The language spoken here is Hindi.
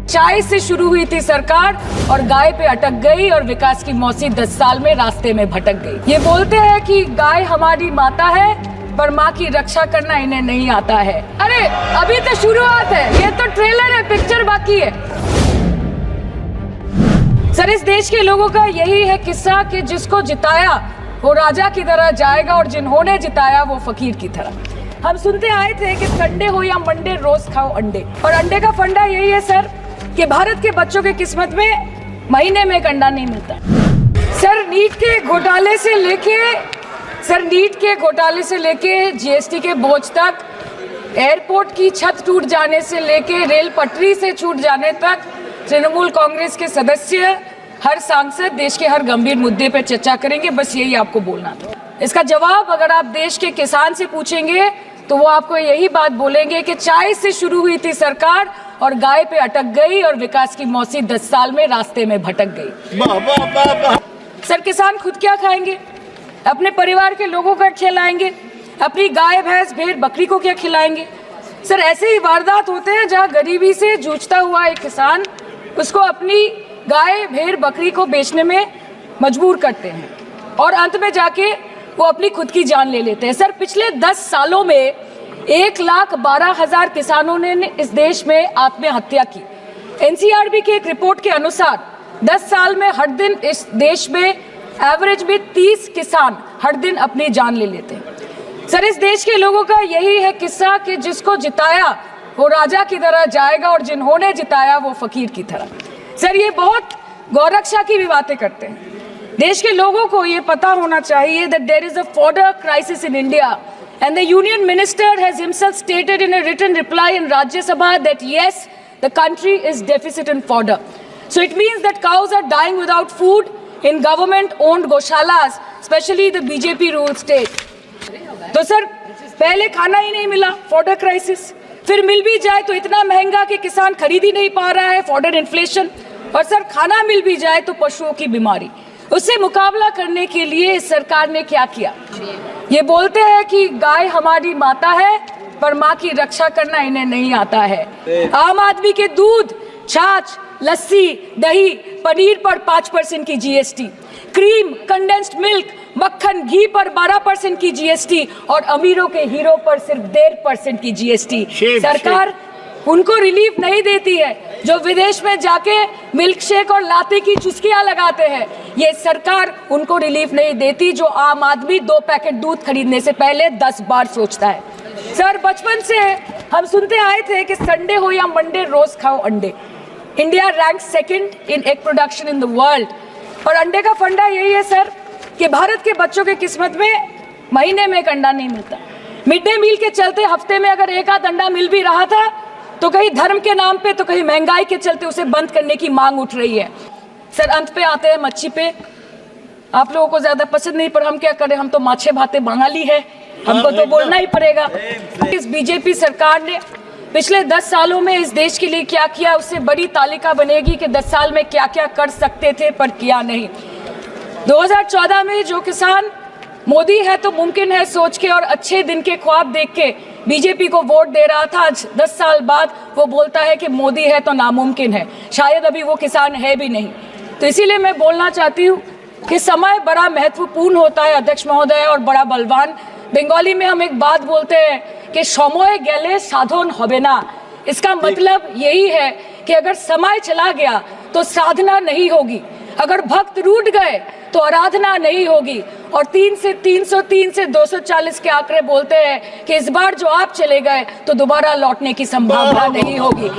चाय से शुरू हुई थी सरकार और गाय पे अटक गई और विकास की मौसी 10 साल में रास्ते में भटक गई। ये बोलते हैं कि गाय हमारी माता है पर माँ की रक्षा करना इन्हें नहीं आता है। अरे अभी तो शुरुआत है, ये तो ट्रेलर है, पिक्चर बाकी है। सर, इस देश के लोगों का यही है किस्सा कि जिसको जिताया वो राजा की तरह जाएगा और जिन्होंने जिताया वो फकीर की तरह। हम सुनते आए थे कि संडे हो या मंडे रोज खाओ अंडे, और अंडे का फंडा यही है सर कि भारत के बच्चों के किस्मत में महीने में एक अंडा नहीं मिलता। सर, नीट के घोटाले से लेके जीएसटी के बोझ तक, एयरपोर्ट की छत टूट जाने से लेके रेल पटरी से छूट जाने तक, तृणमूल कांग्रेस के सदस्य, हर सांसद देश के हर गंभीर मुद्दे पर चर्चा करेंगे। बस यही आपको बोलना था। इसका जवाब अगर आप देश के किसान से पूछेंगे तो वो आपको यही बात बोलेंगे कि चाय से शुरू हुई थी सरकार और गाय पे अटक गई और विकास की मौसी 10 साल में रास्ते में भटक गई। सर, किसान खुद क्या खाएंगे? अपने परिवार के लोगों का खिलाएंगे? अपनी गाय भैंस भेड़ बकरी को क्या खिलाएंगे? सर, ऐसे ही वारदात होते हैं जहां गरीबी से जूझता हुआ एक किसान उसको अपनी गाय भेड़ बकरी को बेचने में मजबूर करते हैं और अंत में जाके वो अपनी खुद की जान ले लेते हैं। सर, पिछले 10 सालों में 1,12,000 किसानों ने इस देश में आत्महत्या की। एनसीआरबी की एक रिपोर्ट के अनुसार 10 साल में हर दिन इस देश में एवरेज में 30 किसान हर दिन अपनी जान ले लेते हैं। सर, इस देश के लोगों का यही है किस्सा कि जिसको जिताया वो राजा की तरह जाएगा और जिन्होंने जिताया वो फकीर की तरह। सर, ये बहुत गौरक्षा की भी बातें करते हैं। देश के लोगों को ये पता होना चाहिए that there is a fodder crisis in India and the union minister has himself stated in a written reply in Rajya Sabha that yes, the country is deficit in fodder. So it means that cows are dying without food in government owned goshalas, especially the BJP ruled state. तो सर, पहले खाना ही नहीं मिला, फॉडर क्राइसिस, फिर मिल भी जाए तो इतना महंगा कि किसान खरीद ही नहीं पा रहा है, फॉडर इन्फ्लेशन, और सर खाना मिल भी जाए तो पशुओं की बीमारी। उससे मुकाबला करने के लिए इस सरकार ने क्या किया? ये बोलते हैं कि गाय हमारी माता है पर माँ की रक्षा करना इन्हें नहीं आता है। आम आदमी के दूध, छाछ, लस्सी, दही, पनीर पर 5% की जीएसटी, क्रीम, कंडेंस्ड मिल्क, मक्खन, घी पर 12% की जीएसटी और अमीरों के हीरो पर सिर्फ 1.5% की जीएसटी। सरकार उनको रिलीफ नहीं देती है जो विदेश में जाके मिल्क शेक और लाते की चुस्कियां लगाते हैं। ये सरकार उनको रिलीफ नहीं देती जो आम आदमी 2 पैकेट दूध खरीदने से पहले 10 बार सोचता है। सर, बचपन से हम सुनते आए थे कि संडे हो या मंडे रोज खाओ अंडे। India rank 2nd in egg production in the world, और अंडे का फंडा यही है सर कि भारत के बच्चों के किस्मत में महीने में एक अंडा नहीं मिलता। मिड डे मील के चलते हफ्ते में अगर एक आध अंडा मिल भी रहा था तो कहीं धर्म के नाम पे तो कहीं महंगाई के चलते उसे बंद करने की मांग उठ रही है। सर, अंत पे आते हैं मच्छी पे। आप लोगों को ज्यादा पसंद नहीं, पर हम क्या करें, हम तो माछे भाते बंगाली है, हमको तो बोलना ही पड़ेगा। इस बीजेपी सरकार ने पिछले 10 सालों में इस देश के लिए क्या किया, उससे बड़ी तालिका बनेगी कि 10 साल में क्या क्या कर सकते थे पर किया नहीं। 2014 में जो किसान मोदी है तो मुमकिन है सोच के और अच्छे दिन के ख्वाब देख के बीजेपी को वोट दे रहा था, आज 10 साल बाद वो बोलता है कि मोदी है तो नामुमकिन है। शायद अभी वो किसान है भी नहीं। तो इसीलिए मैं बोलना चाहती हूँ कि समय बड़ा महत्वपूर्ण होता है अध्यक्ष महोदय, और बड़ा बलवान। बंगाली में हम एक बात बोलते हैं कि समय गेले साधन होबे ना। इसका मतलब यही है कि अगर समय चला गया तो साधना नहीं होगी, अगर भक्त रूठ गए तो आराधना नहीं होगी। और 3 से 303 से 240 के आंकड़े बोलते हैं कि इस बार जो आप चले गए तो दोबारा लौटने की संभावना नहीं होगी।